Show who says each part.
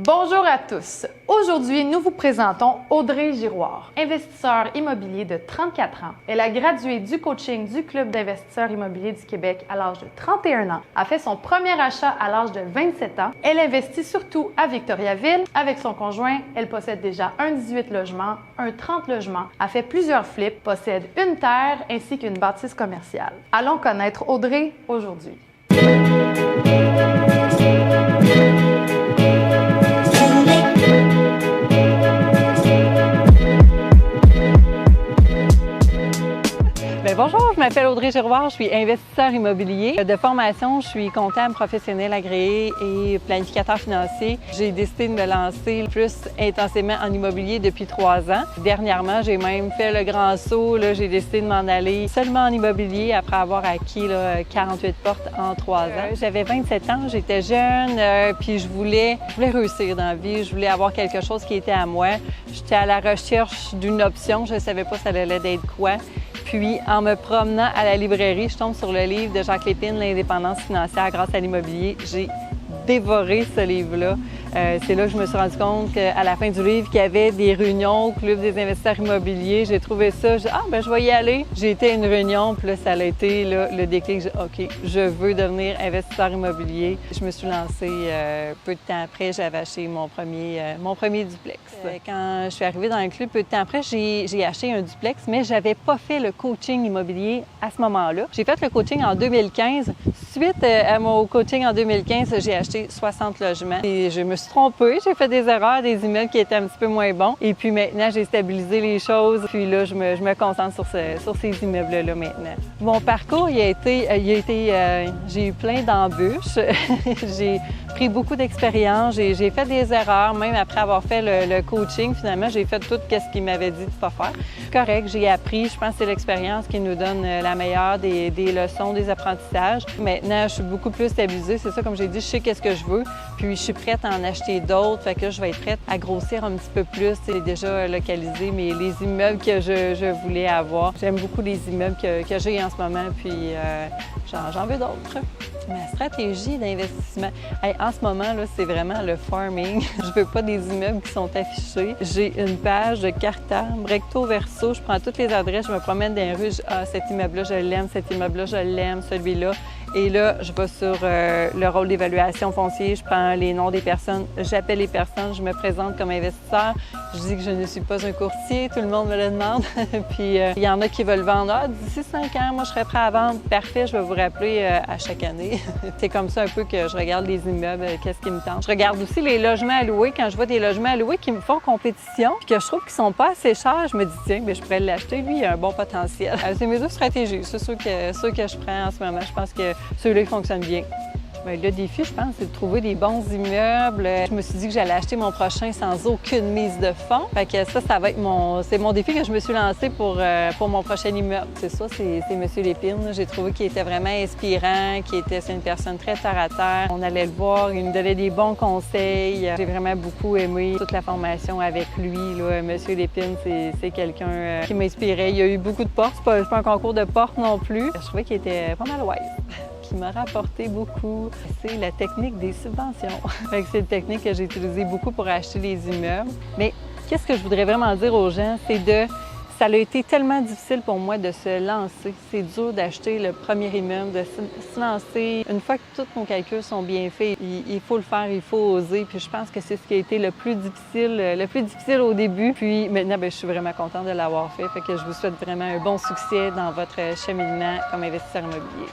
Speaker 1: Bonjour à tous. Aujourd'hui, nous vous présentons Audrey Giroir, investisseur immobilier de 34 ans. Elle a gradué du coaching du Club d'investisseurs immobiliers du Québec à l'âge de 31 ans, a fait son premier achat à l'âge de 27 ans. Elle investit surtout à Victoriaville. Avec son conjoint, elle possède déjà un 18 logements, un 30 logements, a fait plusieurs flips, possède une terre ainsi qu'une bâtisse commerciale. Allons connaître Audrey aujourd'hui.
Speaker 2: Bonjour, je m'appelle Audrey Giroir, je suis investisseur immobilier. De formation, je suis comptable professionnel agréé et planificateur financier. J'ai décidé de me lancer plus intensément en immobilier depuis 3 ans. Dernièrement, j'ai même fait le grand saut. J'ai décidé de m'en aller seulement en immobilier après avoir acquis 48 portes en 3 ans. J'avais 27 ans, j'étais jeune, puis je voulais réussir dans la vie. Je voulais avoir quelque chose qui était à moi. J'étais à la recherche d'une option, je ne savais pas ça allait être quoi. Puis, en me promenant à la librairie, je tombe sur le livre de Jacques Lépine, L'indépendance financière grâce à l'immobilier. J'ai dévoré ce livre-là. C'est là que je me suis rendu compte qu'à la fin du livre, qu'il y avait des réunions au Club des investisseurs immobiliers. J'ai trouvé ça, je vais y aller. J'ai été à une réunion, puis là, ça a été le déclic. OK, je veux devenir investisseur immobilier. Je me suis lancée peu de temps après, j'avais acheté mon premier duplex. Quand je suis arrivée dans le club, peu de temps après, j'ai acheté un duplex, mais je n'avais pas fait le coaching immobilier à ce moment-là. J'ai fait le coaching en 2015. Suite à mon coaching en 2015, j'ai acheté 60 logements. Et je me suis trompée, j'ai fait des erreurs, des immeubles qui étaient un petit peu moins bons. Et puis maintenant, j'ai stabilisé les choses. Puis là, je me concentre sur ces immeubles-là maintenant. Mon parcours, j'ai eu plein d'embûches. J'ai pris beaucoup d'expérience, j'ai fait des erreurs, même après avoir fait le coaching. Finalement, j'ai fait tout ce qu'il m'avait dit de ne pas faire. Correct, j'ai appris. Je pense que c'est l'expérience qui nous donne la meilleure des leçons, des apprentissages. Maintenant, je suis beaucoup plus stabilisée. C'est ça, comme j'ai dit, je sais qu'est-ce que je veux. Puis, je suis prête à en acheter d'autres. Fait que là, je vais être prête à grossir un petit peu plus. J'ai déjà localisé les immeubles que je voulais avoir. J'aime beaucoup les immeubles que j'ai en ce moment. Puis, j'en veux d'autres. Ma stratégie d'investissement, en ce moment, là, c'est vraiment le farming. Je veux pas des immeubles qui sont affichés. J'ai une page de cartable, recto verso. Je prends toutes les adresses, je me promène dans les rues. Cet immeuble-là, je l'aime. Cet immeuble-là, je l'aime. Celui-là. Et là, je vais sur le rôle d'évaluation foncier. Je prends les noms des personnes. J'appelle les personnes. Je me présente comme investisseur. Je dis que je ne suis pas un courtier. Tout le monde me le demande. Puis, il y en a qui veulent vendre. D'ici 5 ans, moi, je serais prêt à vendre. Parfait, je vais vous rappeler à chaque année. C'est comme ça un peu que je regarde les immeubles, qu'est-ce qui me tente. Je regarde aussi les logements à louer. Quand je vois des logements à louer qui me font compétition, puis que je trouve qu'ils sont pas assez chers, je me dis, tiens, je pourrais l'acheter. Lui, il a un bon potentiel. C'est mes deux stratégies. C'est ceux que je prends en ce moment. Je pense que ceux-là, ils fonctionnent bien. Le défi, je pense, c'est de trouver des bons immeubles. Je me suis dit que j'allais acheter mon prochain sans aucune mise de fonds. Fait que ça va être mon défi que je me suis lancé pour mon prochain immeuble. C'est ça, c'est M. Lépine. J'ai trouvé qu'il était vraiment inspirant, c'est une personne très terre à terre. On allait le voir, il nous donnait des bons conseils. J'ai vraiment beaucoup aimé toute la formation avec lui. M. Lépine, c'est quelqu'un qui m'inspirait. Il y a eu beaucoup de portes. C'est pas un concours de portes non plus. Je trouvais qu'il était pas mal wise. Qui m'a rapporté beaucoup, c'est la technique des subventions. C'est une technique que j'ai utilisée beaucoup pour acheter des immeubles. Mais qu'est-ce que je voudrais vraiment dire aux gens, ça a été tellement difficile pour moi de se lancer. C'est dur d'acheter le premier immeuble, de se lancer. Une fois que tous nos calculs sont bien faits, il faut le faire, il faut oser. Puis je pense que c'est ce qui a été le plus difficile au début. Puis maintenant, je suis vraiment contente de l'avoir fait. Fait que je vous souhaite vraiment un bon succès dans votre cheminement comme investisseur immobilier.